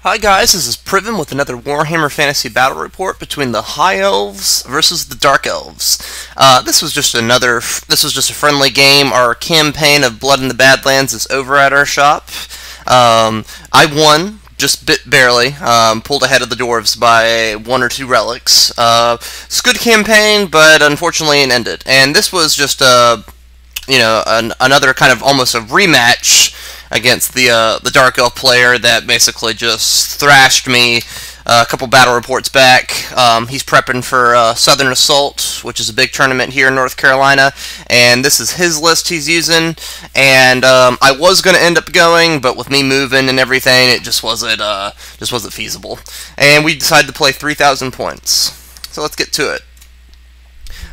Hi guys, this is Priven with another Warhammer Fantasy Battle Report between the High Elves versus the Dark Elves. This was just a friendly game. Our campaign of Blood in the Badlands is over at our shop. I won, just barely, pulled ahead of the Dwarves by 1 or 2 relics. It's a good campaign, but unfortunately it ended. And this was just another kind of almost a rematch against the Dark Elf player that basically just thrashed me a couple battle reports back. He's prepping for Southern Assault, which is a big tournament here in North Carolina, and this is his list he's using. And I was going to end up going, but with me moving and everything, it just wasn't feasible. And we decided to play 3,000 points. So let's get to it.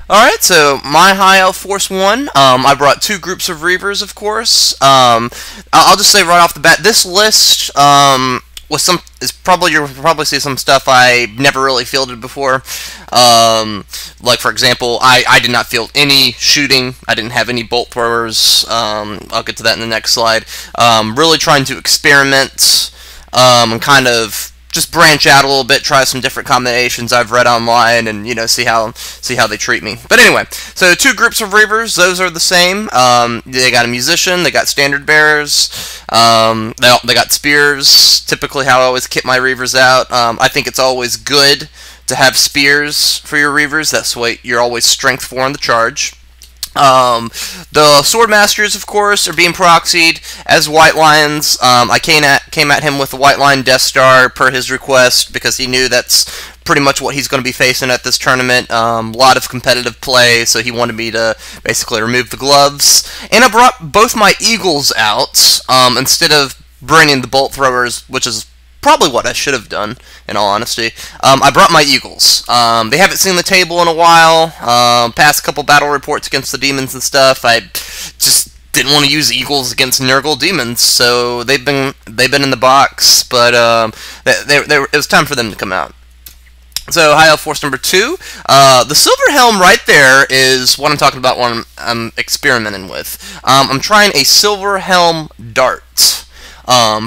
Alright, so my High Elf Force won. I brought 2 groups of Reavers, of course. I'll just say right off the bat, this list you'll probably see some stuff I never really fielded before. Like for example, I did not field any shooting. I didn't have any bolt throwers. I'll get to that in the next slide. Really trying to experiment and kind of just branch out a little bit, try some different combinations I've read online, and see how they treat me. But anyway, so 2 groups of Reavers, those are the same. They got a musician, they got standard bearers, they got spears. Typically, how I always kit my Reavers out. I think it's always good to have spears for your Reavers. That's what you're always strength 4 on the charge. The Swordmasters, of course, are being proxied as White Lions. I came at him with the White Lion Death Star per his request because he knew that's pretty much what he's going to be facing at this tournament. A lot of competitive play, so he wanted me to basically remove the gloves. And I brought both my Eagles out instead of bringing the bolt throwers, which is probably what I should have done, in all honesty. I brought my Eagles. They haven't seen the table in a while. Past a couple battle reports against the demons and stuff, I just didn't want to use Eagles against Nurgle demons, so they've been in the box, but it was time for them to come out. So, High Elf Force number 2. The Silverhelm right there is what I'm talking about when I'm experimenting with. I'm trying a Silverhelm dart.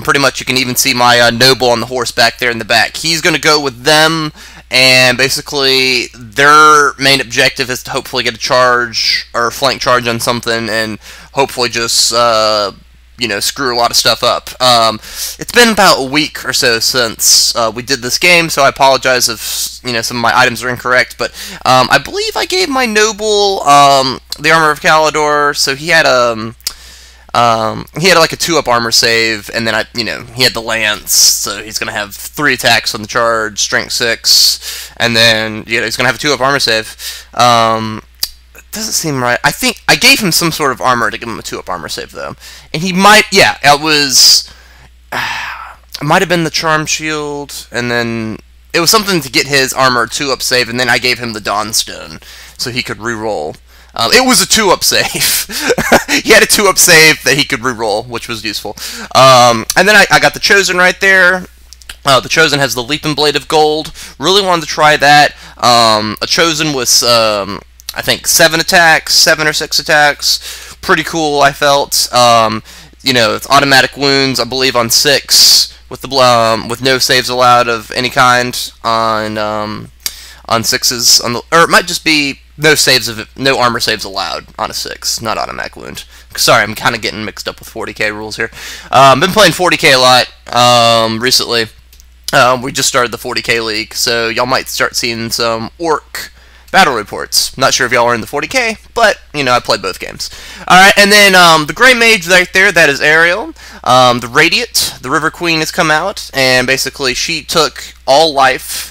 Pretty much you can even see my noble on the horse back there in the back. He's going to go with them, and basically their main objective is to hopefully get a charge or a flank charge on something and hopefully just screw a lot of stuff up. It's been about a week or so since we did this game, so I apologize if some of my items are incorrect, but I believe I gave my noble the Armor of Calidor, so he had like a 2-up armor save, and then he had the lance, so he's gonna have 3 attacks on the charge, strength 6, and then he's gonna have a 2-up armor save. It doesn't seem right. I think I gave him some sort of armor to give him a 2-up armor save though, and he might. Yeah, it might have been the charm shield, and then it was something to get his armor 2-up save, and then I gave him the Dawnstone so he could reroll. It was a 2-up save. He had a 2-up save that he could reroll, which was useful. And then I got the Chosen right there. The Chosen has the Leaping Blade of Gold. Really wanted to try that. A Chosen with, I think, 7 attacks, 7 or 6 attacks. Pretty cool, I felt. It's automatic wounds, I believe, on 6, with no saves allowed of any kind on 6s. Or it might just be no armor saves allowed on a 6, not automatic wound. Sorry, I'm kind of getting mixed up with 40k rules here. Been playing 40k a lot recently. We just started the 40k league, so y'all might start seeing some orc battle reports. Not sure if y'all are in the 40k, but I played both games. Alright, and then the Grey Mage right there, that is Alarielle. The Radiant, the River Queen, has come out, and basically she took all life.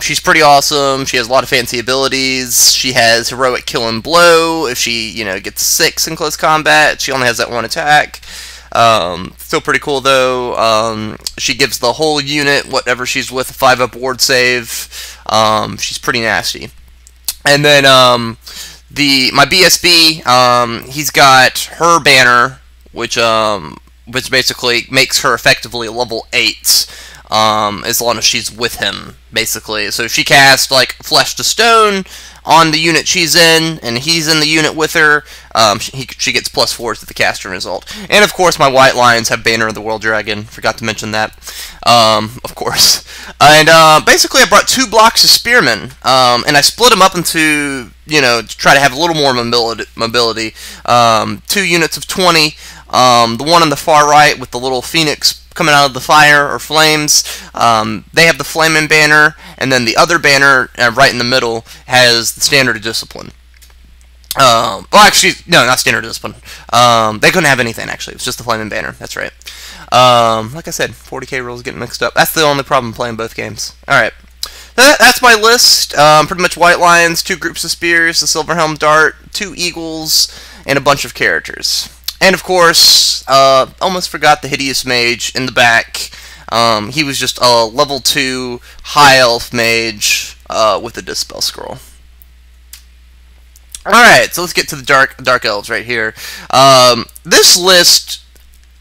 She's pretty awesome. She has a lot of fancy abilities. She has heroic kill and blow. If she, gets 6 in close combat, she only has that 1 attack. Still pretty cool though. She gives the whole unit, whatever she's with, a 5-up ward save. She's pretty nasty. And then my BSB, he's got her banner, which basically makes her effectively a level 8. As long as she's with him, basically. So if she casts, like, Flesh to Stone on the unit she's in, and he's in the unit with her, she gets +4 to the caster result. And of course, my White Lions have Banner of the World Dragon. Forgot to mention that. of course. And basically, I brought 2 blocks of Spearmen, and I split them up into, to try to have a little more mobility. 2 units of 20. The one on the far right with the little phoenix coming out of the fire or flames, they have the flaming banner, and then the other banner right in the middle has the standard of discipline. Well, actually, no, not standard discipline. They couldn't have anything, actually. It was just the flaming banner. That's right. Like I said, 40k rules getting mixed up. That's the only problem playing both games. Alright. That's my list. Pretty much white lions, 2 groups of spears, the Silverhelm dart, 2 eagles, and a bunch of characters. And of course, almost forgot the hideous mage in the back. He was just a level 2 high elf mage with a dispel scroll. Alright, so let's get to the dark elves right here. This list,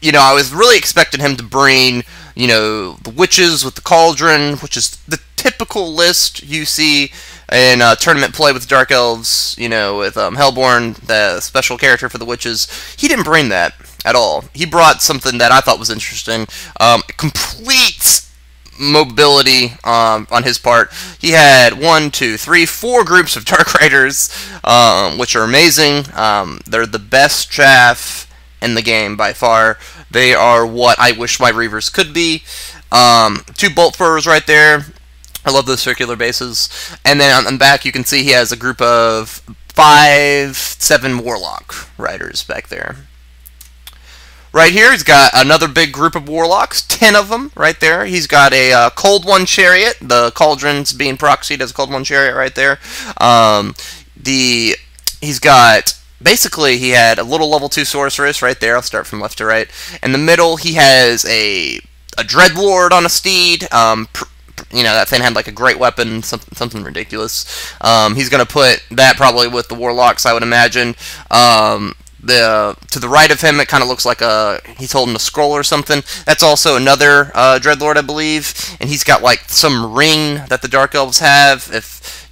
I was really expecting him to bring, the witches with the cauldron, which is the typical list you see in tournament play with dark elves, with Hellborn, the special character for the witches. He didn't bring that at all. He brought something that I thought was interesting. Complete mobility on his part. He had 1, 2, 3, 4 groups of Dark Riders, which are amazing. They're the best chaff in the game by far. They are what I wish my Reavers could be. 2 bolt throwers right there. I love those circular bases. And then on the back you can see he has a group of 5, 7 Warlock Riders back there. Right here, he's got another big group of Warlocks, 10 of them right there. He's got a Cold One Chariot, the Cauldron's being proxied as a Cold One Chariot right there. He's got, basically, he had a little level 2 sorceress right there. I'll start from left to right. In the middle, he has a Dreadlord on a steed. That thing had like a great weapon, something ridiculous. He's going to put that probably with the Warlocks, I would imagine. To the right of him, it kind of looks like he's holding a scroll or something. That's also another Dreadlord, I believe, and he's got like some ring that the Dark Elves have. If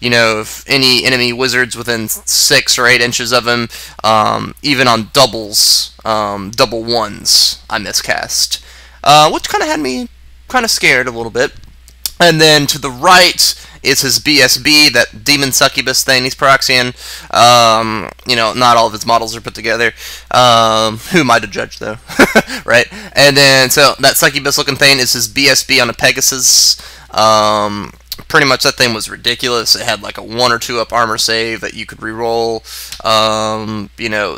any enemy wizards within 6 or 8 inches of him, even on doubles, double ones, I miscast, which kind of had me kind of scared a little bit. And then to the right is his BSB, that demon succubus thing he's proxying. Not all of his models are put together. Who am I to judge, though? Right? And then, so that succubus looking thing is his BSB on a Pegasus. Pretty much that thing was ridiculous. It had like a 1 or 2 up armor save that you could reroll.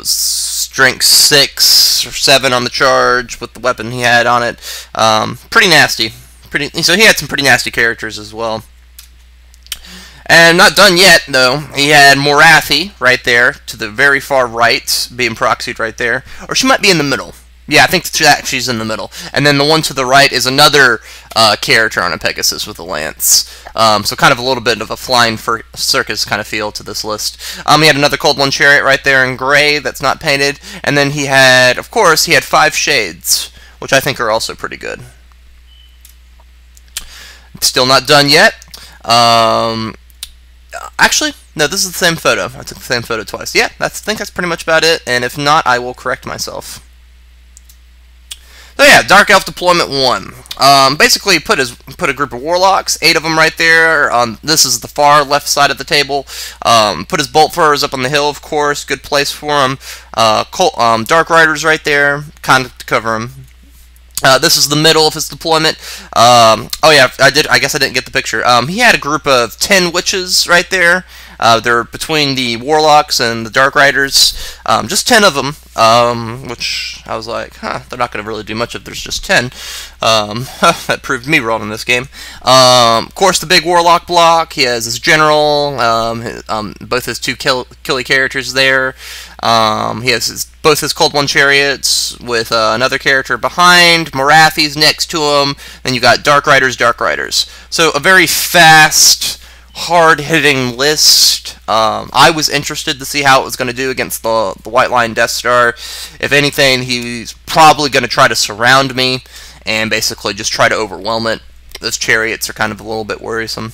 Strength 6 or 7 on the charge with the weapon he had on it. Pretty nasty. So he had some pretty nasty characters as well. And not done yet, though. He had Morathi right there, to the very far right, being proxied right there. Or she might be in the middle. Yeah, I think she's in the middle. And then the one to the right is another character on a Pegasus with a lance. So kind of a little bit of a flying circus kind of feel to this list. He had another Cold One Chariot right there in gray that's not painted. And then he had, of course, he had 5 shades, which I think are also pretty good. Still not done yet. Actually, no, this is the same photo. I took the same photo twice. Yeah, I think that's pretty much about it, and if not, I will correct myself. So yeah, Dark Elf Deployment 1. Basically, put a group of Warlocks, 8 of them right there. This is the far left side of the table. Put his Bolt Throwers up on the hill, of course. Good place for him. Dark Riders right there, kind of to cover him. This is the middle of his deployment. Oh yeah, I guess I didn't get the picture. He had a group of 10 witches right there. They're between the Warlocks and the Dark Riders. Just 10 of them, which I was like, they're not going to really do much if there's just 10. That proved me wrong in this game. Of course, the big Warlock block. He has his general, both his 2 killy characters there. He has both his Cold One Chariots with another character behind. Morathi's next to him. Then you got Dark Riders, Dark Riders. So a very fast, hard-hitting list. I was interested to see how it was going to do against the White Lion Death Star. If anything, he's probably going to try to surround me and basically just try to overwhelm it. Those chariots are kind of a little bit worrisome.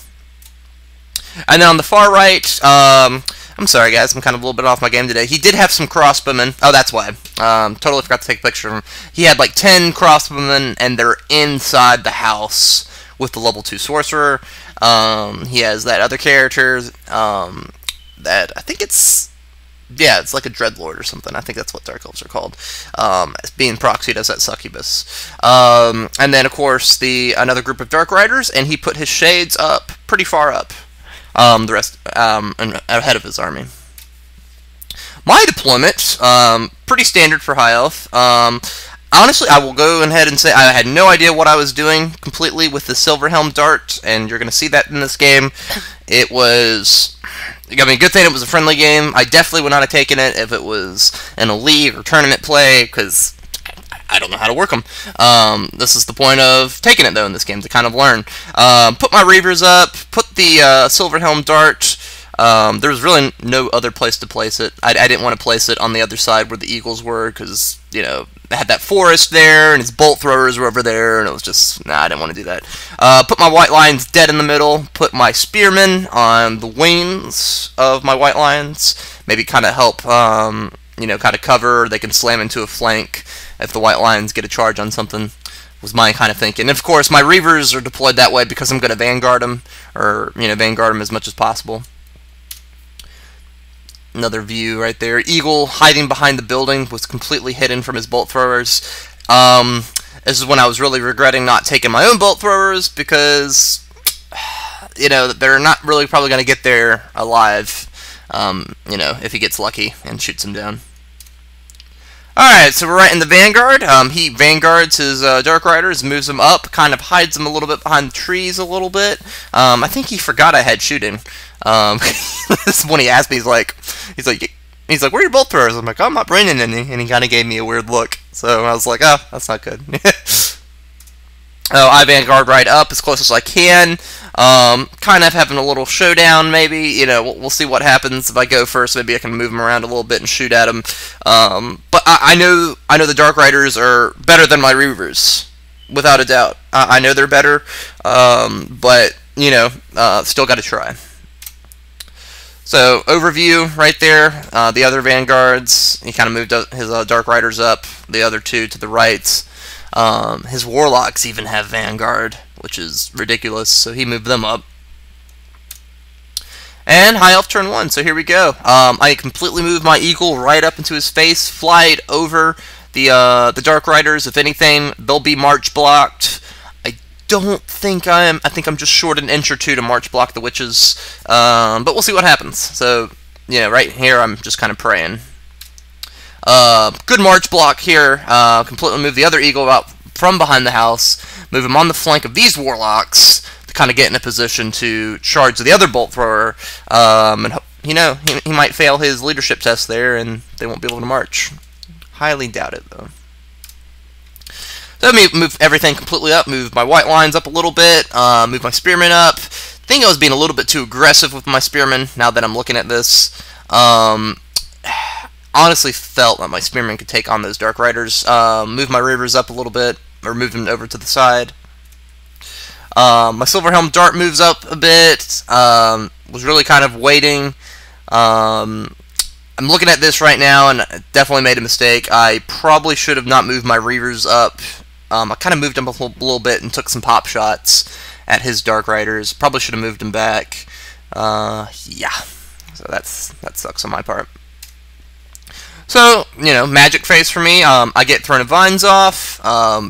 And then on the far right, I'm I'm sorry, guys. I'm kind of a little bit off my game today. He did have some crossbowmen. Oh, that's why. Totally forgot to take a picture of him. He had like 10 crossbowmen, and they're inside the house with the level 2 sorcerer. He has that other character that I think it's... Yeah, it's like a Dreadlord or something. I think that's what Dark Elves are called. Being proxied as that succubus. And then, of course, another group of Dark Riders, and he put his shades up, pretty far up. The rest ahead of his army. My deployment, pretty standard for High Elf. Honestly, I will go ahead and say I had no idea what I was doing completely with the Silverhelm dart, and you're going to see that in this game. It was... I mean, good thing it was a friendly game. I definitely would not have taken it if it was in a league or tournament play, because I don't know how to work them. This is the point of taking it, though, in this game, to kind of learn. Put my Reavers up, put the Silverhelm dart. There was really no other place to place it. I didn't want to place it on the other side where the eagles were, because, you know, they had that forest there, and his bolt throwers were over there, and it was just, nah, I didn't want to do that. Put my white lions dead in the middle, put my spearmen on the wings of my white lions, maybe kind of help, you know, kind of cover, they can slam into a flank if the white lions get a charge on something, was my kind of thinking. And of course, my Reavers are deployed that way because I'm going to Vanguard them, or, you know, Vanguard them as much as possible. Another view right there. Eagle hiding behind the building was completely hidden from his bolt throwers. This is when I was really regretting not taking my own bolt throwers because, you know, they're not really probably going to get there alive, you know, if he gets lucky and shoots him down. Alright, so we're right in the Vanguard. He Vanguards his Dark Riders, moves them up, kind of hides them a little bit behind the trees a little bit. I think he forgot I had shooting. This is when he asked me, he's like, where are your bolt throwers? I'm like, oh, I'm not bringing any, and he kind of gave me a weird look. So I was like, oh, that's not good. Oh, I Vanguard right up as close as I can. Kind of having a little showdown, maybe. You know, we'll see what happens if I go first. Maybe I can move them around a little bit and shoot at them. But I know the Dark Riders are better than my Reavers, without a doubt. I know they're better, but you know, still got to try. So, overview right there, the other Vanguards, he kind of moved his Dark Riders up, the other two to the right. His Warlocks even have Vanguard, which is ridiculous, so he moved them up. And High Elf turn 1, so here we go. I completely moved my Eagle right up into his face, fly it over the Dark Riders. If anything, they'll be march blocked. Don't think I think I'm just short an inch or two to march block the witches, but we'll see what happens. So, you know, right here I'm just kind of praying. Good march block here. Completely move the other Eagle out from behind the house, move him on the flank of these Warlocks to kind of get in a position to charge the other bolt thrower, and you know, he might fail his leadership test there and they won't be able to march. Highly doubt it, though. So let me move everything completely up, move my white lines up a little bit, move my spearmen up. I think I was being a little bit too aggressive with my spearmen now that I'm looking at this. Honestly felt that my spearmen could take on those Dark Riders. Move my Reavers up a little bit, or move them over to the side. My Silverhelm dart moves up a bit. Was really kind of waiting. I'm looking at this right now, and I definitely made a mistake. I probably should have not moved my Reavers up. I kind of moved him a little bit and took some pop shots at his Dark Riders. Probably should have moved him back. Yeah. So that sucks on my part. So, you know, magic phase for me. I get Throne of Vines off.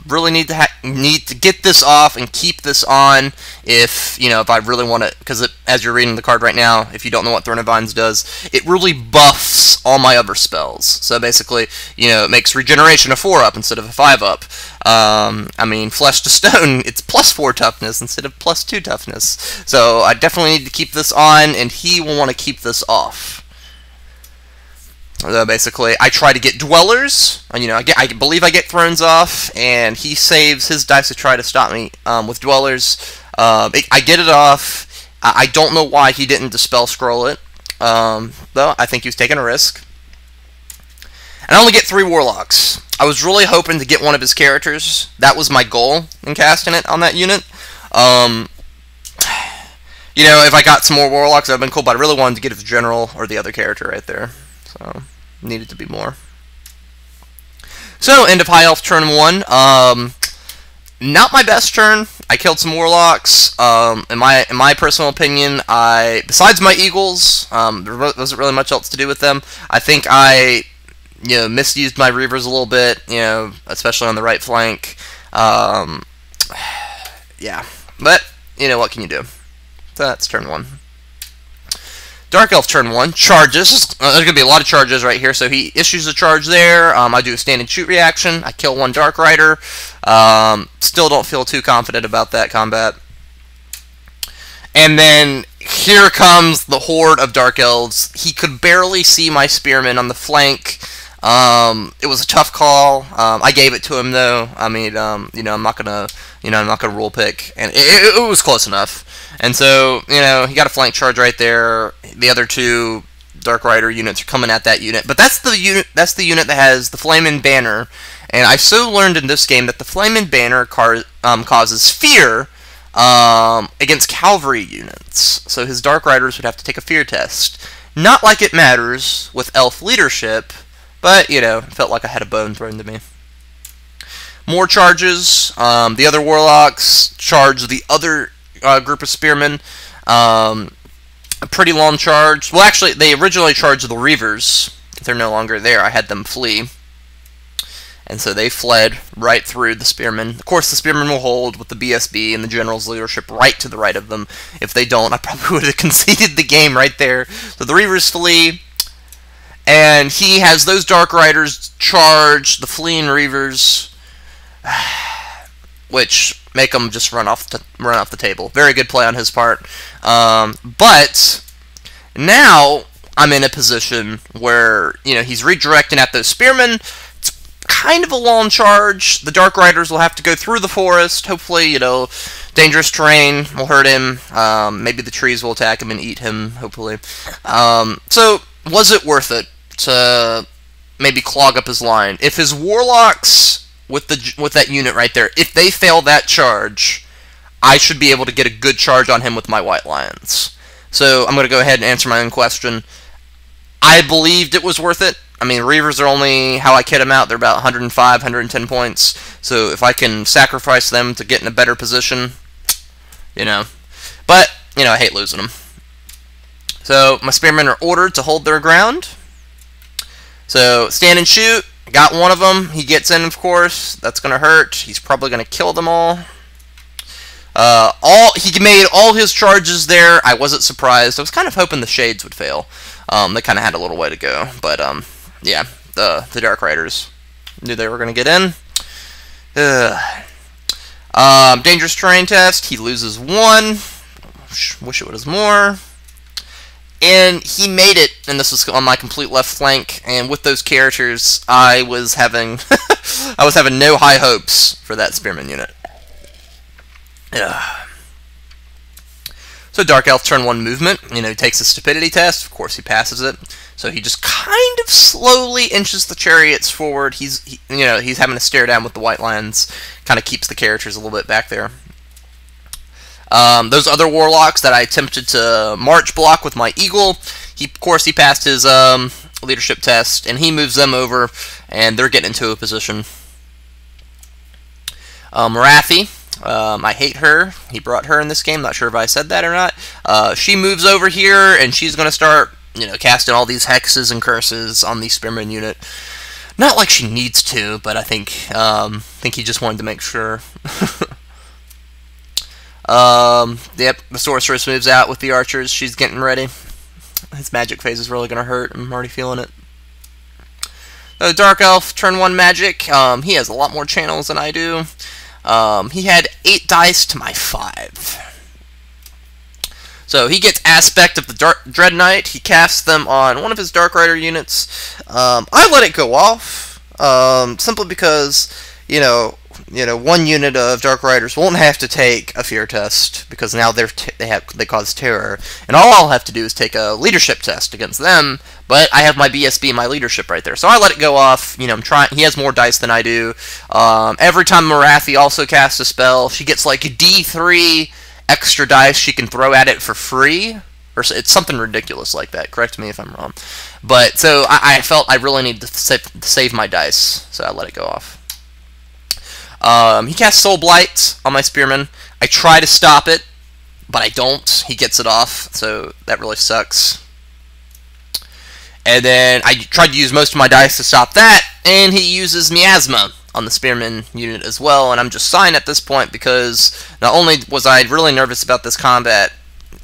Really need to get this off and keep this on if, you know, if I really want to, because as you're reading the card right now, if you don't know what Throne of Vines does, it really buffs all my other spells. So basically, you know, it makes regeneration a 4-up instead of a 5-up. I mean, Flesh to Stone, it's +4 toughness instead of +2 toughness. So I definitely need to keep this on, and he will want to keep this off. Basically, I try to get Dwellers. You know, I believe I get Thrones off, and he saves his dice to try to stop me with Dwellers. I get it off. I don't know why he didn't Dispel Scroll it, though. I think he was taking a risk. And I only get 3 Warlocks. I was really hoping to get one of his characters. That was my goal in casting it on that unit. You know, if I got some more Warlocks, that would have been cool, but I really wanted to get it the General or the other character right there. So, needed to be more. So, end of High Elf turn 1. Not my best turn. I killed some Warlocks. In my personal opinion, besides my Eagles, there wasn't really much else to do with them. I think I, misused my Reavers a little bit, especially on the right flank. Yeah, but, what can you do? So that's turn 1. Dark Elf turn 1, charges. There's going to be a lot of charges right here, so he issues a charge there. I do a stand and shoot reaction. I kill 1 Dark Rider. Still don't feel too confident about that combat. And then here comes the horde of Dark Elves. He could barely see my Spearmen on the flank. It was a tough call. I gave it to him though. I mean, I'm not gonna rule pick, and it was close enough. And so, he got a flank charge right there. The other 2 Dark Rider units are coming at that unit, but that's the unit that has the Flamin' Banner. And I so learned in this game that the Flamin' Banner causes fear against cavalry units. So his Dark Riders would have to take a fear test. Not like it matters with Elf leadership, but it felt like I had a bone thrown to me. More charges. The other Warlocks charge the other group of Spearmen. A pretty long charge. Well, actually, they originally charged the Reavers. They're no longer there. I had them flee. And so they fled right through the Spearmen. Of course, the Spearmen will hold with the BSB and the General's leadership right to the right of them. If they don't, I probably would have conceded the game right there. So the Reavers flee. And he has those Dark Riders charge the fleeing Reavers, which make them just run off the table. Very good play on his part. But now I'm in a position where he's redirecting at those Spearmen. It's kind of a long charge. The Dark Riders will have to go through the forest. Hopefully, dangerous terrain will hurt him. Maybe the trees will attack him and eat him. Hopefully. So was it worth it to maybe clog up his line? If his Warlocks with that unit right there, if they fail that charge, I should be able to get a good charge on him with my White Lions. So I'm going to go ahead and answer my own question. I believed it was worth it. I mean, Reavers are only, how I kid them out, they're about 105, 110 points. So if I can sacrifice them to get in a better position, But, I hate losing them. So my Spearmen are ordered to hold their ground. So stand and shoot. Got one of them. He gets in, of course. That's going to hurt. He's probably going to kill them all. He made all his charges there. I wasn't surprised. I was kind of hoping the Shades would fail. They kind of had a little way to go. But, yeah, the Dark Riders knew they were going to get in. Dangerous terrain test. He loses 1. Wish it was more. And he made it, and this was on my complete left flank, and with those characters, I was having no high hopes for that Spearman unit. So Dark Elf turn 1 movement, he takes a stupidity test, of course he passes it, so he just kind of slowly inches the chariots forward. He's having to stare down with the White Lions, kind of keeps the characters a little bit back there. Those other Warlocks that I attempted to march block with my Eagle, of course he passed his leadership test, and he moves them over, and they're getting into a position. Marathi, I hate her. He brought her in this game. Not sure if I said that or not. She moves over here, and she's going to start, casting all these hexes and curses on the Spearman unit. Not like she needs to, but I think he just wanted to make sure. Yep, the sorceress moves out with the archers. She's getting ready. His magic phase is really going to hurt. I'm already feeling it. Dark Elf, turn 1 magic. He has a lot more channels than I do. He had 8 dice to my 5. So he gets Aspect of the Dread Knight. He casts them on one of his Dark Rider units. I let it go off, simply because, one unit of Dark Riders won't have to take a fear test because now they cause terror, and all I'll have to do is take a leadership test against them. But I have my BSB, my leadership right there, so I let it go off. I'm trying. He has more dice than I do. Every time Marathi also casts a spell, she gets like D3 extra dice she can throw at it for free, or it's something ridiculous like that. Correct me if I'm wrong. But so I felt I really needed to save my dice, so I let it go off. He casts Soul Blight on my Spearman. I try to stop it, but I don't. He gets it off, so that really sucks. And then I tried to use most of my dice to stop that, and he uses Miasma on the Spearman unit as well, and I'm just sighing at this point because not only was I really nervous about this combat,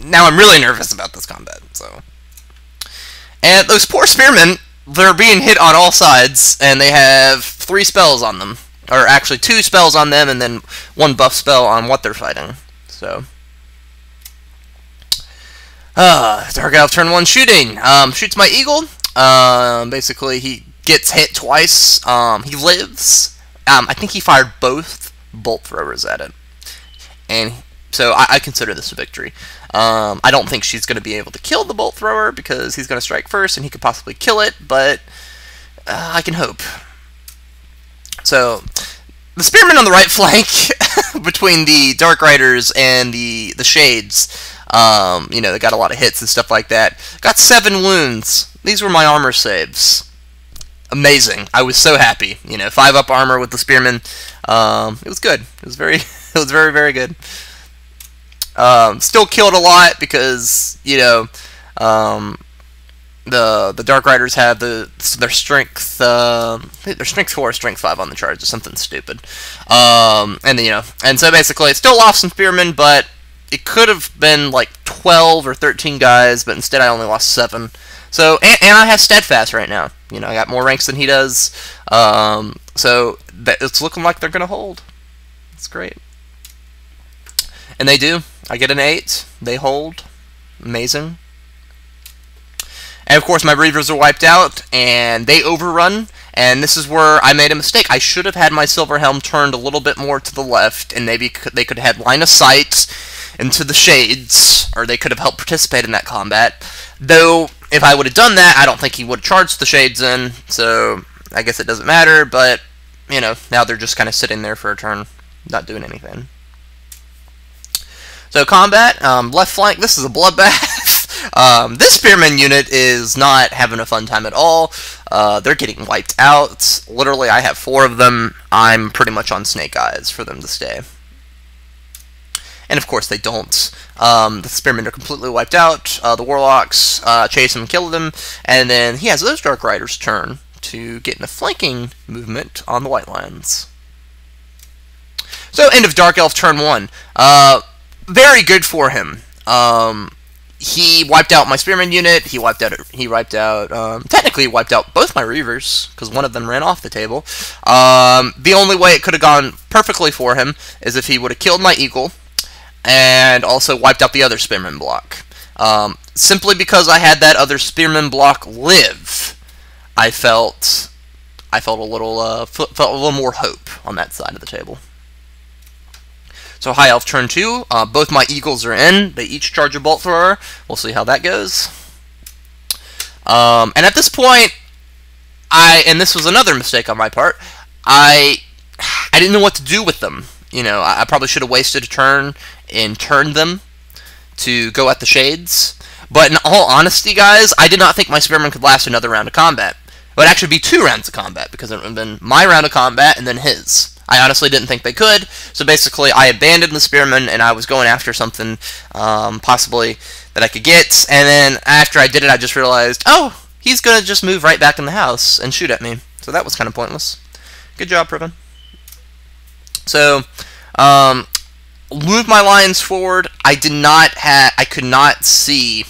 now I'm really nervous about this combat. So, and those poor Spearmen, they're being hit on all sides, and they have 3 spells on them. Or actually 2 spells on them, and then 1 buff spell on what they're fighting. So, Dark Elf turn 1 shooting. Shoots my eagle. Basically, he gets hit twice. He lives. I think he fired both bolt throwers at it. And so I consider this a victory. I don't think she's going to be able to kill the bolt thrower because he's going to strike first and he could possibly kill it, but I can hope. So, the Spearmen on the right flank, between the Dark Riders and the Shades, you know, they got a lot of hits and stuff like that. Got 7 wounds. These were my armor saves. Amazing. I was so happy. You know, 5 up armor with the Spearmen. It was good. It was very, very good. Still killed a lot because, you know, the Dark Riders have their strength 4 or strength 5 on the charge, or something stupid. And then, you know, and so basically it still lost some Spearmen, but it could have been like 12 or 13 guys, but instead I only lost 7. So, and I have Steadfast right now. You know, I got more ranks than he does. So it's looking like they're gonna hold. It's great. And they do. I get an 8. They hold. Amazing. And of course my Reavers are wiped out, and they overrun, and this is where I made a mistake. I should have had my Silverhelm turned a little bit more to the left, and maybe they could have had line of sight into the Shades, or they could have helped participate in that combat. Though, if I would have done that, I don't think he would have charged the Shades in, so I guess it doesn't matter, but, you know, now they're just kind of sitting there for a turn, not doing anything. So combat, left flank, this is a bloodbath. This Spearman unit is not having a fun time at all. They're getting wiped out. Literally, I have 4 of them. I'm pretty much on snake eyes for them to stay. And of course they don't. The Spearmen are completely wiped out. The Warlocks chase him and kill them. And then he has those Dark Riders' turn to get in a flanking movement on the White Lions. So, end of Dark Elf turn 1. Very good for him. He wiped out my Spearman unit. Technically he wiped out both my Reavers, because one of them ran off the table. The only way it could have gone perfectly for him is if he would have killed my Eagle, and also wiped out the other Spearman block. Simply because I had that other Spearman block live, I felt a little more hope on that side of the table. So High Elf turn 2, both my Eagles are in, they each charge a Bolt Thrower, we'll see how that goes. And at this point, and this was another mistake on my part, I didn't know what to do with them. You know, I probably should have wasted a turn and turned them to go at the Shades. But in all honesty, guys, I did not think my Spearman could last another round of combat. It would actually be 2 rounds of combat, because it would have been my round of combat and then his. I honestly didn't think they could, so basically I abandoned the Spearman and I was going after something possibly that I could get, and then after I did it I just realized, oh, he's going to just move right back in the house and shoot at me. So that was kind of pointless. Good job, Priven. So, move my lions forward. I could not see,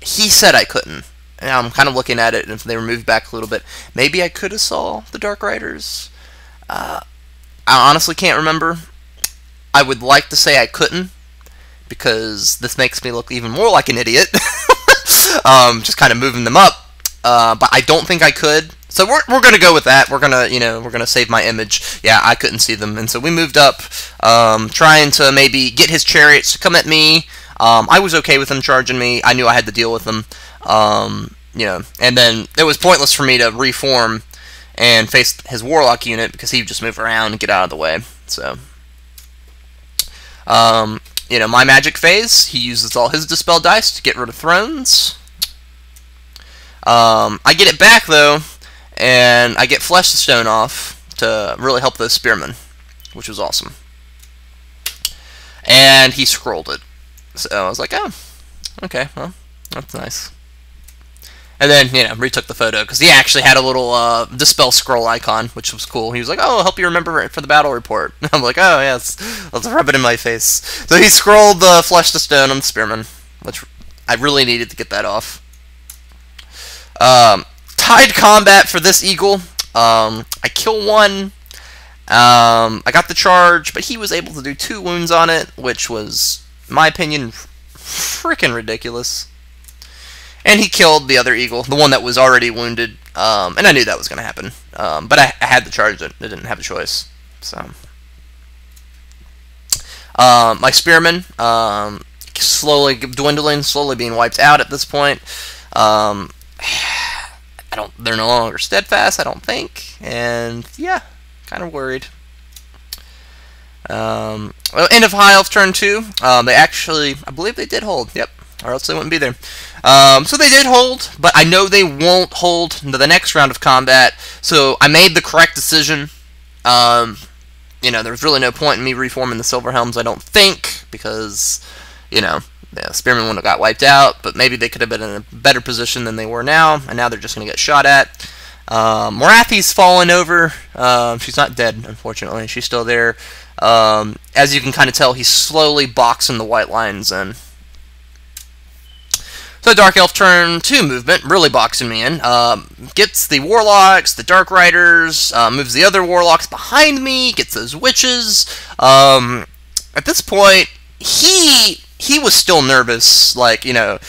he said I couldn't. And I'm kind of looking at it, and if they were moved back a little bit, maybe I could have saw the Dark Riders. I honestly can't remember. I would like to say I couldn't, because this makes me look even more like an idiot. Just kind of moving them up. But I don't think I could. So we're gonna go with that. We're gonna save my image. Yeah, I couldn't see them, and so we moved up, trying to maybe get his chariots to come at me. I was okay with him charging me. I knew I had to deal with them. You know, and then it was pointless for me to reform and face his Warlock unit because he would just move around and get out of the way. So, You know, my magic phase, he uses all his dispel dice to get rid of thrones. I get it back, though, and I get Flesh to Stone off to really help those Spearmen, which was awesome. And he scrolled it. So I was like, oh, okay, well, that's nice. And then, you know, retook the photo, because he actually had a little dispel scroll icon, which was cool. He was like, oh, I'll help you remember it for the battle report. I'm like, oh, yes, let's rub it in my face. So he scrolled the Flesh to Stone on the Spearman, which I really needed to get that off. Tied combat for this Eagle. I kill one. I got the charge, but he was able to do 2 wounds on it, which was, in my opinion, freaking ridiculous. And he killed the other Eagle, the one that was already wounded, and I knew that was going to happen. But I had the charge, I didn't have a choice. So, my Spearmen, slowly dwindling, slowly being wiped out at this point. They're no longer steadfast, I don't think, and yeah, kind of worried. Well, end of High Elf turn 2. They actually, I believe they did hold. Yep. Or else they wouldn't be there. So they did hold, but I know they won't hold into the next round of combat, so I made the correct decision. You know, there's really no point in me reforming the Silverhelms, I don't think, because, you know, the Spearmen wouldn't have got wiped out, but maybe they could have been in a better position than they were now, and now they're just going to get shot at. Morathi's fallen over. She's not dead, unfortunately. She's still there. As you can kind of tell, he's slowly boxing the white lines in. So Dark Elf turn 2 movement, really boxing me in. Gets the Warlocks, the Dark Riders, moves the other Warlocks behind me, gets those Witches. At this point, he was still nervous. Like, you know,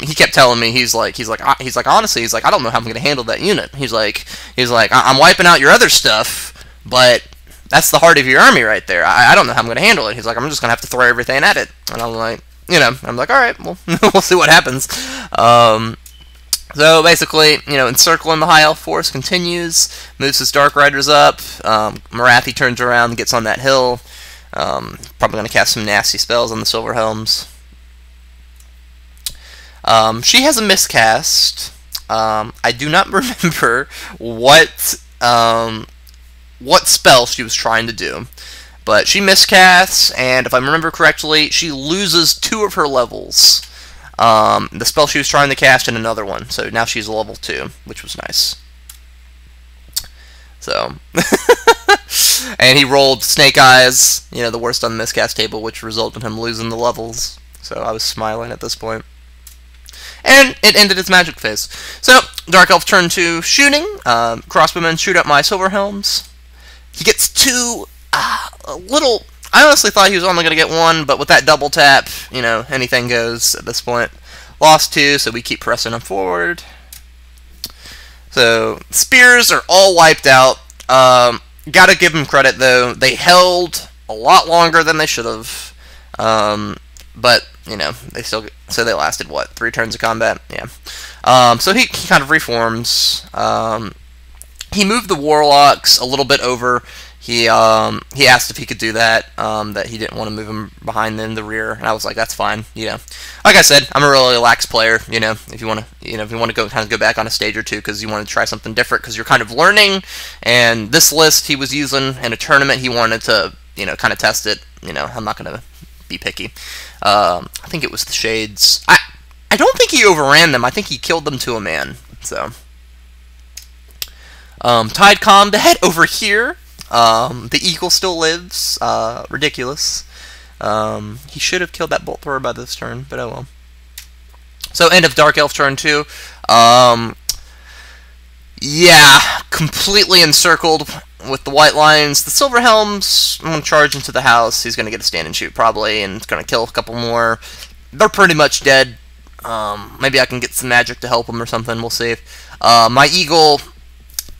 he kept telling me, he's like honestly, he's like, I don't know how I'm going to handle that unit. He's like, I'm wiping out your other stuff, but that's the heart of your army right there. I don't know how I'm going to handle it. He's like, I'm just going to have to throw everything at it. And I'm like, you know, I'm like, all right, well, we'll see what happens. So basically, you know, Encircling the High Elf force continues, moves his Dark Riders up. Morathi turns around and gets on that hill. Probably going to cast some nasty spells on the Silverhelms. She has a miscast. I do not remember what spell she was trying to do. But she miscasts, and if I remember correctly, she loses 2 of her levels. The spell she was trying to cast and another one. So now she's a level 2, which was nice. So, and he rolled Snake Eyes, you know, the worst on the miscast table, which resulted in him losing the levels. So I was smiling at this point. And it ended its magic phase. So, Dark Elf turn 2 shooting. Crossbowmen shoot at my Silverhelms. He gets 2... a little... I honestly thought he was only going to get 1, but with that double tap, you know, anything goes at this point. Lost 2, so we keep pressing him forward. So, spears are all wiped out. Gotta give them credit, though. They held a lot longer than they should have. But, you know, they still... So they lasted, what, 3 turns of combat? Yeah. So he kind of reforms. He moved the Warlocks a little bit over. He asked if he could do that, that he didn't want to move him behind in the rear, and I was like, that's fine, you know. Like I said, I'm a really lax player, you know, if you want to go kind of go back on a stage or two because you want to try something different because you're kind of learning, and this list he was using in a tournament, he wanted to, you know, kind of test it, you know, I'm not going to be picky. I think it was the Shades. I don't think he overran them, I think he killed them to a man, so. Tied combat over here. The Eagle still lives. Ridiculous. He should have killed that bolt thrower by this turn, but oh well. So, end of Dark Elf turn 2. Yeah, completely encircled with the white lines. The Silverhelms, I'm going to charge into the house. He's going to get a stand and shoot, probably, and it's going to kill a couple more. They're pretty much dead. Maybe I can get some magic to help them or something. We'll see. My Eagle,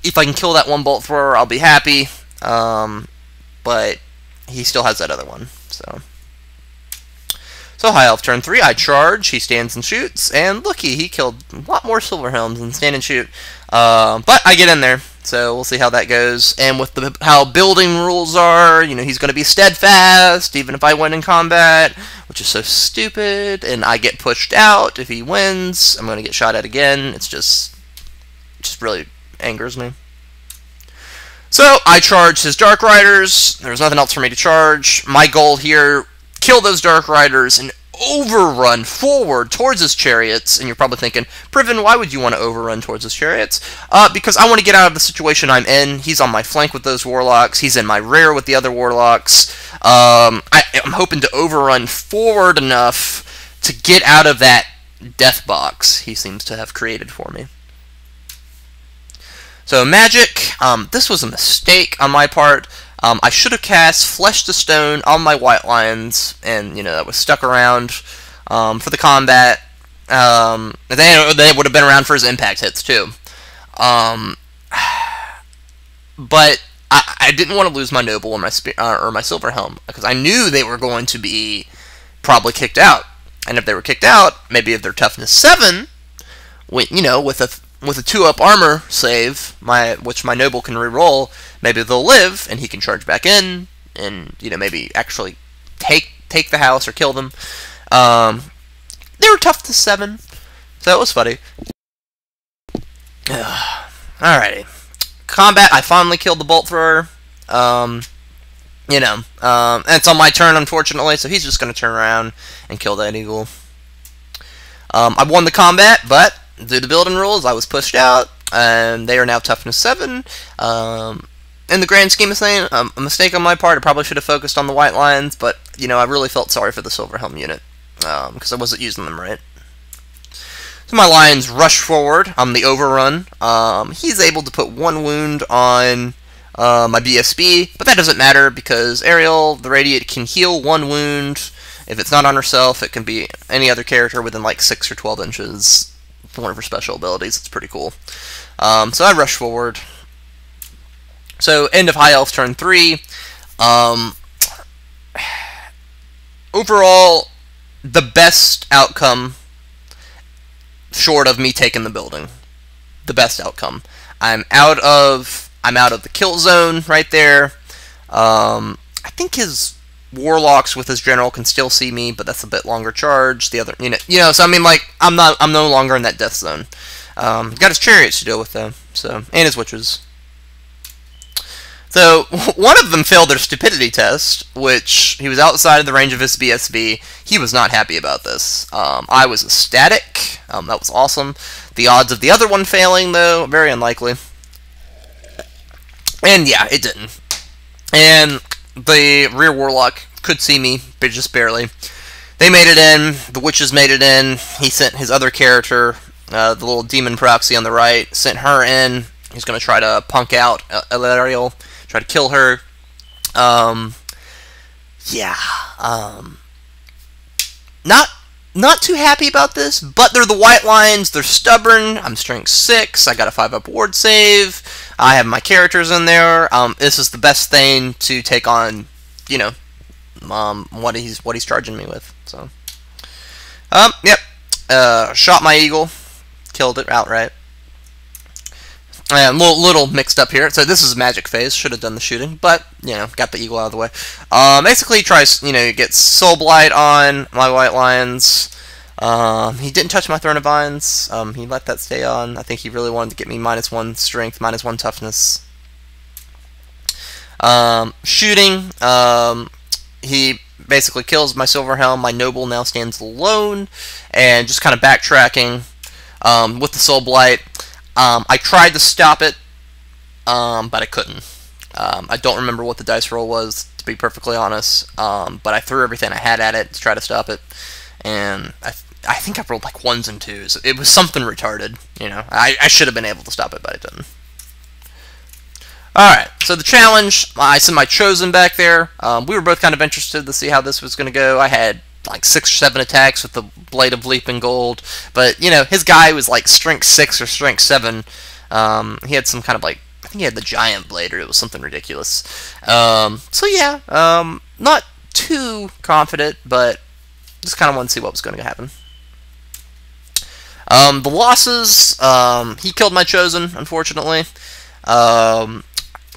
if I can kill that 1 bolt thrower, I'll be happy. But he still has that other one, so So High Elf turn 3, I charge, he stands and shoots, and looky, he killed a lot more Silverhelms than stand and shoot. But I get in there, so we'll see how that goes. And with how building rules are, you know, he's going to be steadfast, even if I win in combat, which is so stupid, and I get pushed out. If he wins, I'm going to get shot at again. It just really angers me. So I charge his Dark Riders. There's nothing else for me to charge. My goal here, kill those Dark Riders and overrun forward towards his chariots. And you're probably thinking, Priven, why would you want to overrun towards his chariots? Because I want to get out of the situation I'm in. He's on my flank with those Warlocks. He's in my rear with the other Warlocks. I'm hoping to overrun forward enough to get out of that death box he seems to have created for me. So magic, this was a mistake on my part. I should have cast Flesh to Stone on my White Lions, and, you know, that was stuck around for the combat. They would have been around for his impact hits, too. But I didn't want to lose my Noble or my Silverhelm, because I knew they were going to be probably kicked out. And if they were kicked out, maybe if they're toughness 7, you know, with a 2-up armor save, which my Noble can reroll, maybe they'll live, and he can charge back in, and, you know, maybe actually take the house or kill them. They were tough to 7, so it was funny. Alrighty. Combat, I finally killed the Bolt Thrower. You know, and it's on my turn, unfortunately, so he's just going to turn around and kill that eagle. I won the combat, but due to the building rules, I was pushed out, and they are now toughness 7. In the grand scheme of things, a mistake on my part. I probably should have focused on the White Lions, but, you know, I really felt sorry for the Silverhelm unit, because I wasn't using them right. So my Lions rush forward on the overrun. He's able to put 1 wound on my BSB, but that doesn't matter, because Alarielle, the Radiant, can heal 1 wound. If it's not on herself, it can be any other character within like 6 or 12 inches. One of her special abilities. It's pretty cool. So I rush forward. So end of High Elf turn 3. Overall, the best outcome, short of me taking the building. The best outcome. I'm out of the kill zone right there. I think his Warlocks with his general can still see me, but that's a bit longer charge. The other, you know, so I mean, like, I'm no longer in that death zone. Got his chariots to deal with though, so, and his witches. So one of them failed their stupidity test, which he was outside of the range of his BSB. He was not happy about this. I was ecstatic. That was awesome. The odds of the other one failing, though, very unlikely. And yeah, it didn't. And the rear Warlock could see me, but just barely. They made it in. The witches made it in. He sent his other character, the little demon proxy on the right, sent her in. He's going to try to punk out Alarielle, try to kill her. Yeah. Not too happy about this, but they're the White Lions. They're stubborn. I'm strength 6. I got a 5-up ward save. I have my characters in there. This is the best thing to take on, you know, what he's charging me with. So, yep. Shot my eagle, killed it outright. Little mixed up here. So this is magic phase. Should have done the shooting, but, you know, got the eagle out of the way. Basically, he tries, you know, get Soul Blight on my White Lions. He didn't touch my Throne of Vines. He let that stay on. I think he really wanted to get me -1 strength, -1 toughness. Shooting. He basically kills my Silverhelm. My Noble now stands alone, and just kind of backtracking with the Soul Blight. I tried to stop it, but I couldn't. I don't remember what the dice roll was, to be perfectly honest, but I threw everything I had at it to try to stop it, and I think I rolled like 1s and 2s. It was something retarded, you know. I should have been able to stop it, but I didn't. Alright, so the challenge, I sent my Chosen back there. We were both kind of interested to see how this was going to go. I had like 6 or 7 attacks with the Blade of Leaping Gold, but, you know, his guy was like strength 6 or strength 7. He had some kind of, like, I think he had the Giant Blade, or it was something ridiculous. So yeah, not too confident, but just kind of wanted to see what was going to happen. The losses, he killed my Chosen, unfortunately. A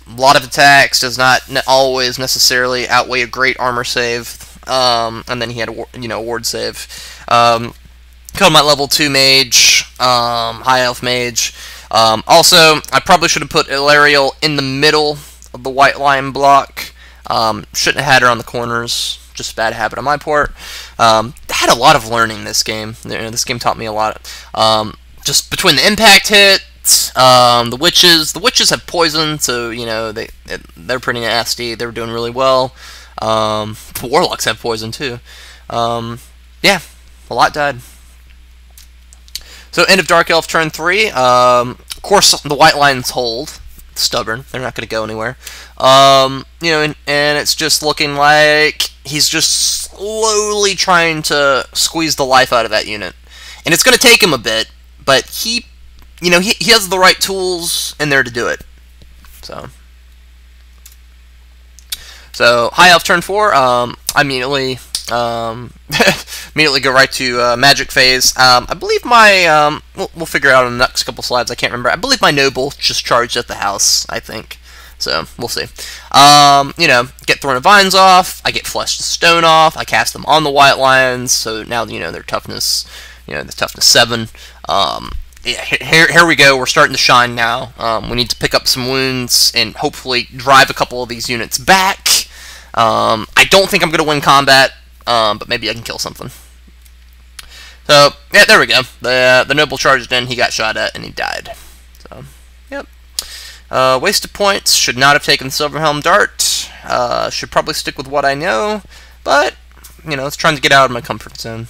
lot of attacks does not always necessarily outweigh a great armor save. And then he had a ward save. Killed my level 2 mage, high elf mage. Also, I probably should have put Alarielle in the middle of the white line block. Shouldn't have had her on the corners. Just a bad habit on my part. Had a lot of learning this game. This game taught me a lot. Just between the impact hits, the witches. The witches have poison, so they're pretty nasty. They were doing really well. The warlocks have poison too. Yeah, a lot died. So end of Dark Elf turn 3. Of course, the white lines hold. Stubborn. They're not going to go anywhere. And it's just looking like he's just slowly trying to squeeze the life out of that unit. And it's going to take him a bit, but he has the right tools in there to do it. So high elf turn 4. I immediately go right to magic phase. I believe my we'll figure it out in the next couple slides. I can't remember. I believe my noble just charged at the house, I think. So we'll see. Get Thorn of Vines off. I get Flesh to Stone off. I cast them on the white lions. So now their toughness, the toughness 7. Yeah, here we go. We're starting to shine now. We need to pick up some wounds and hopefully drive a couple of these units back. I don't think I'm going to win combat, but maybe I can kill something. So, yeah, there we go. The noble charged in, he got shot at, and he died. So, yep. Wasted points. Should not have taken the Silverhelm dart. Should probably stick with what I know, but, it's trying to get out of my comfort zone.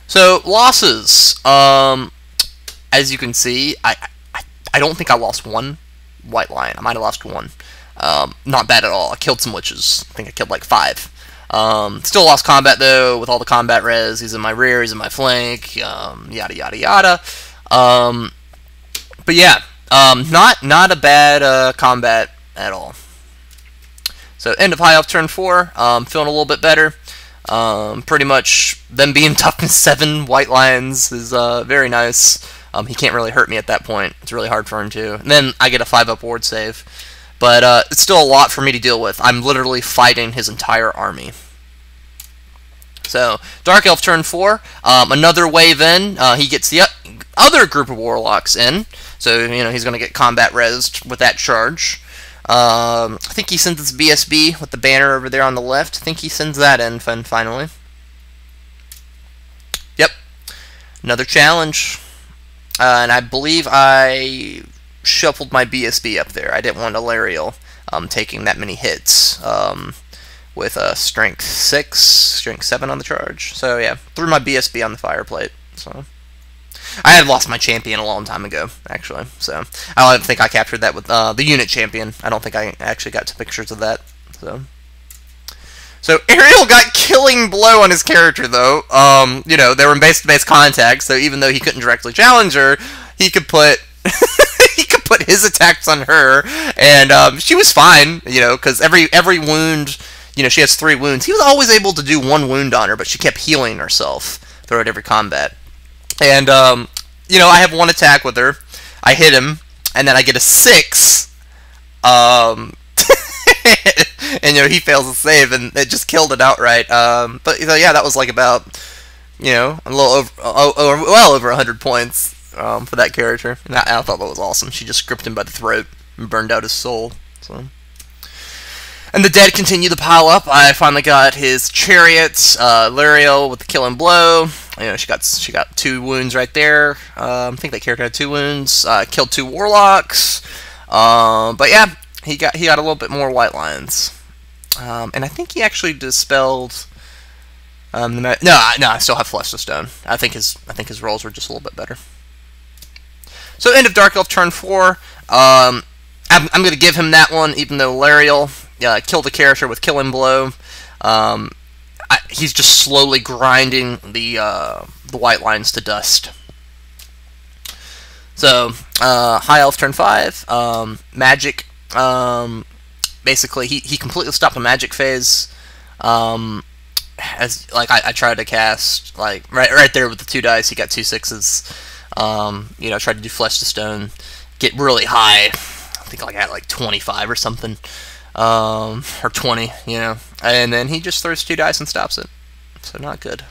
So, losses. As you can see, I don't think I lost one white lion. I might have lost one. Not bad at all. I killed some witches. I think I killed like 5. Still lost combat though, with all the combat res. He's in my rear, he's in my flank, yada yada yada. But yeah, not a bad combat at all. So end of high elf turn 4. Feeling a little bit better. Pretty much them being toughness 7 white lions is very nice. He can't really hurt me at that point. It's really hard for him to. And then I get a 5-up ward save. But it's still a lot for me to deal with. I'm literally fighting his entire army. So, Dark Elf turn 4. Another wave in. He gets the other group of Warlocks in. So, he's going to get combat resed with that charge. I think he sends his BSB with the banner over there on the left. I think he sends that in finally. Yep. Another challenge. And I believe I shuffled my BSB up there. I didn't want Alarielle taking that many hits with strength 6, strength 7 on the charge. So yeah, threw my BSB on the fire plate. So I had lost my champion a long time ago, actually. So I don't think I captured that with the unit champion. I don't think I actually got to pictures of that. So Ariel got killing blow on his character though. They were in base-to-base contact, so even though he couldn't directly challenge her, he could put he could put his attacks on her, and she was fine, because every wound, she has 3 wounds. He was always able to do 1 wound on her, but she kept healing herself throughout every combat. And I have 1 attack with her. I hit him, and then I get a 6. And he fails to save, and it just killed it outright. But yeah, that was like about a little well over 100 points. For that character, and I thought that was awesome. She just gripped him by the throat and burned out his soul. So, and the dead continue to pile up. I finally got his chariots, Alarielle with the killing blow. She got 2 wounds right there. I think that character had 2 wounds. Killed 2 warlocks. But yeah, he got a little bit more white lions. And I think he actually dispelled. No, I still have Flesh to Stone. I think his rolls were just a little bit better. So end of Dark Elf turn 4. I'm going to give him that one, even though Alarielle killed the character with Killing Blow. He's just slowly grinding the white lines to dust. So High Elf turn 5. Magic. Basically, he completely stopped the magic phase. as like I tried to cast like right there with the 2 dice. He got 2 6s. You know, tried to do flesh to stone, get really high. I think like I had like 25 or something, or 20. You know, and then he just throws 2 dice and stops it. So not good.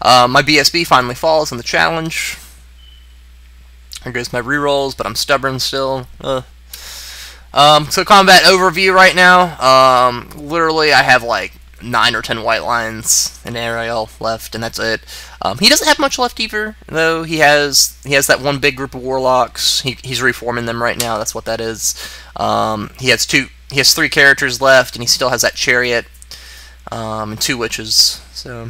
My BSB finally falls in the challenge. Here goes my rerolls, but I'm stubborn still. So combat overview right now. Literally, I have like 9 or 10 white lines and Alarielle left, and that's it. He doesn't have much left either, though. He has that one big group of Warlocks. He's reforming them right now. That's what that is. He has 3 characters left, and he still has that chariot and 2 witches. So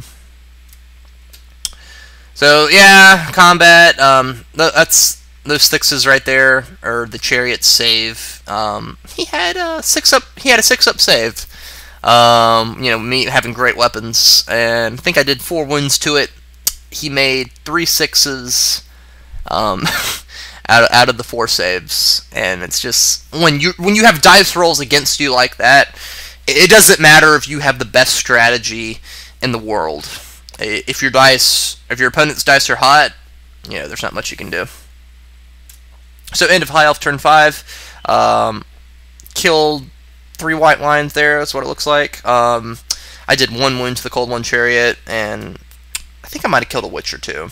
yeah, combat. That's those 6s right there, or the chariot save. He had a 6-up. He had a 6-up save. You know, me having great weapons, and I think I did 4 wounds to it. He made 3 6s out of the 4 saves, and it's just when you have dice rolls against you like that, it doesn't matter if you have the best strategy in the world. If your opponent's dice are hot, you know, there's not much you can do. So end of High Elf turn 5. Killed 3 white lines there. That's what it looks like. I did 1 wound to the Cold One Chariot, and I think I might have killed a witch or 2.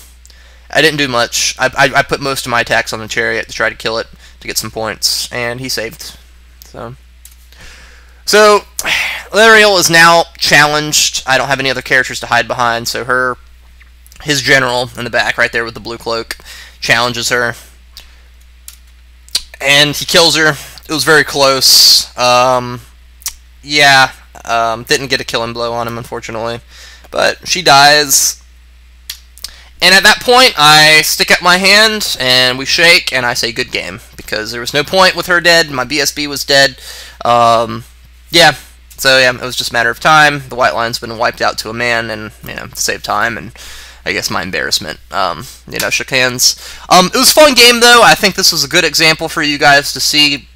I didn't do much. I put most of my attacks on the chariot to try to kill it to get some points, and he saved. So Alarielle is now challenged. I don't have any other characters to hide behind, so his general in the back right there with the blue cloak challenges her, and he kills her. It was very close. Yeah, didn't get a killing blow on him, unfortunately, but she dies. And at that point, I stick up my hand, and we shake, and I say good game, because there was no point with her dead. My BSB was dead. Yeah, so yeah, it was just a matter of time. The white line's been wiped out to a man, and, you know, to save time, and I guess my embarrassment, you know, shook hands. It was a fun game, though. I think this was a good example for you guys to see,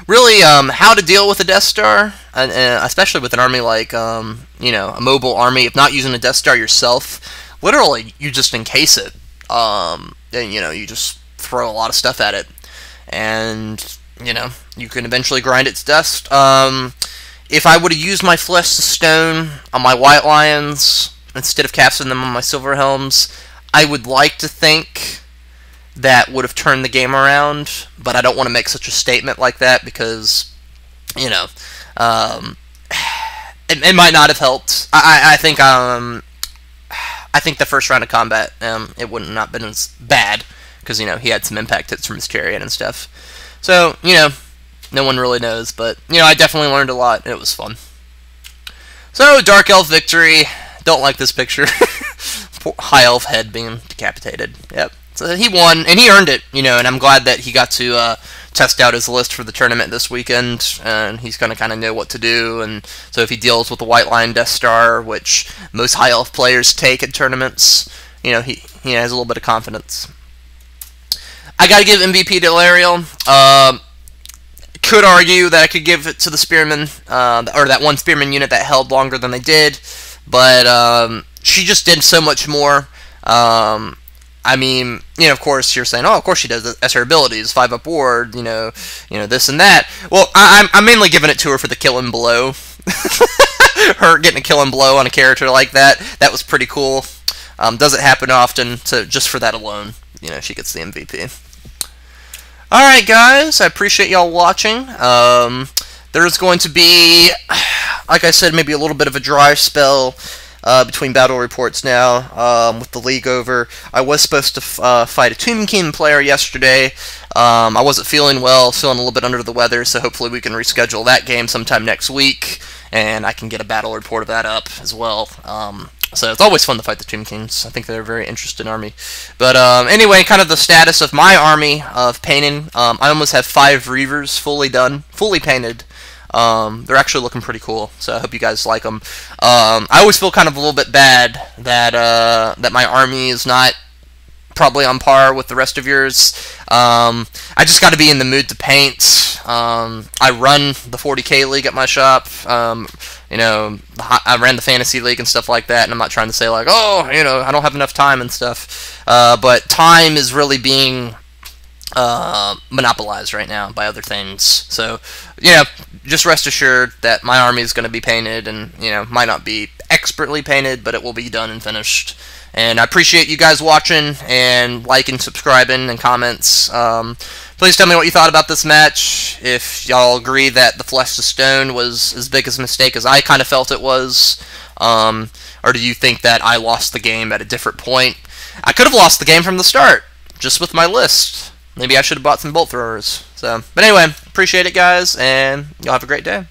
really, how to deal with a Death Star, and especially with an army like, you know, a mobile army. If not using a Death Star yourself, literally, you just encase it, and, you know, you just throw a lot of stuff at it, and, you know, you can eventually grind it to dust. If I would have used my flesh to stone on my white lions instead of casting them on my Silverhelms, I would like to think that would have turned the game around, but I don't want to make such a statement like that because, you know, it might not have helped. I think the first round of combat, it would not been as bad because, you know, he had some impact hits from his chariot and stuff. So, you know, no one really knows, but, you know, I definitely learned a lot, and it was fun. So, Dark Elf victory. Don't like this picture. Poor High Elf head being decapitated. Yep. So he won, and he earned it, you know, and I'm glad that he got to test out his list for the tournament this weekend, and he's going to kind of know what to do, and so if he deals with the White Lion Death Star, which most High Elf players take at tournaments, you know, he has a little bit of confidence. I got to give MVP to Alarielle. Could argue that I could give it to the Spearmen, or that one Spearman unit that held longer than they did, but she just did so much more. I mean, you know, of course, you're saying, oh, of course she does. That's her abilities, 5-up ward, you know, this and that. Well, I'm mainly giving it to her for the kill and blow. Her getting a kill and blow on a character like that was pretty cool. Doesn't happen often, so just for that alone, you know, she gets the MVP. Alright, guys, I appreciate y'all watching. There's going to be, like I said, maybe a little bit of a dry spell between battle reports now, with the league over. I was supposed to fight a Tomb King player yesterday. I wasn't feeling well, feeling a little bit under the weather, so hopefully we can reschedule that game sometime next week, and I can get a battle report of that up as well. So it's always fun to fight the Tomb Kings. I think they're a very interesting army. But anyway, kind of the status of my army of painting. I almost have 5 Reavers fully done, fully painted. They're actually looking pretty cool, so I hope you guys like them. I always feel kind of a little bit bad that that my army is not probably on par with the rest of yours. I just got to be in the mood to paint. I run the 40K league at my shop. You know, I ran the fantasy league and stuff like that, and I'm not trying to say like, oh, you know, I don't have enough time and stuff. But time is really being monopolized right now by other things. So, you know, just rest assured that my army is going to be painted, and, you know, might not be expertly painted, but it will be done and finished. And I appreciate you guys watching and liking, subscribing, and comments. Please tell me what you thought about this match. If y'all agree that the Flesh to Stone was as big as a mistake as I kind of felt it was, or do you think that I lost the game at a different point? I could have lost the game from the start, just with my list. Maybe I should have bought some bolt throwers. So, but anyway, appreciate it, guys, and y'all have a great day.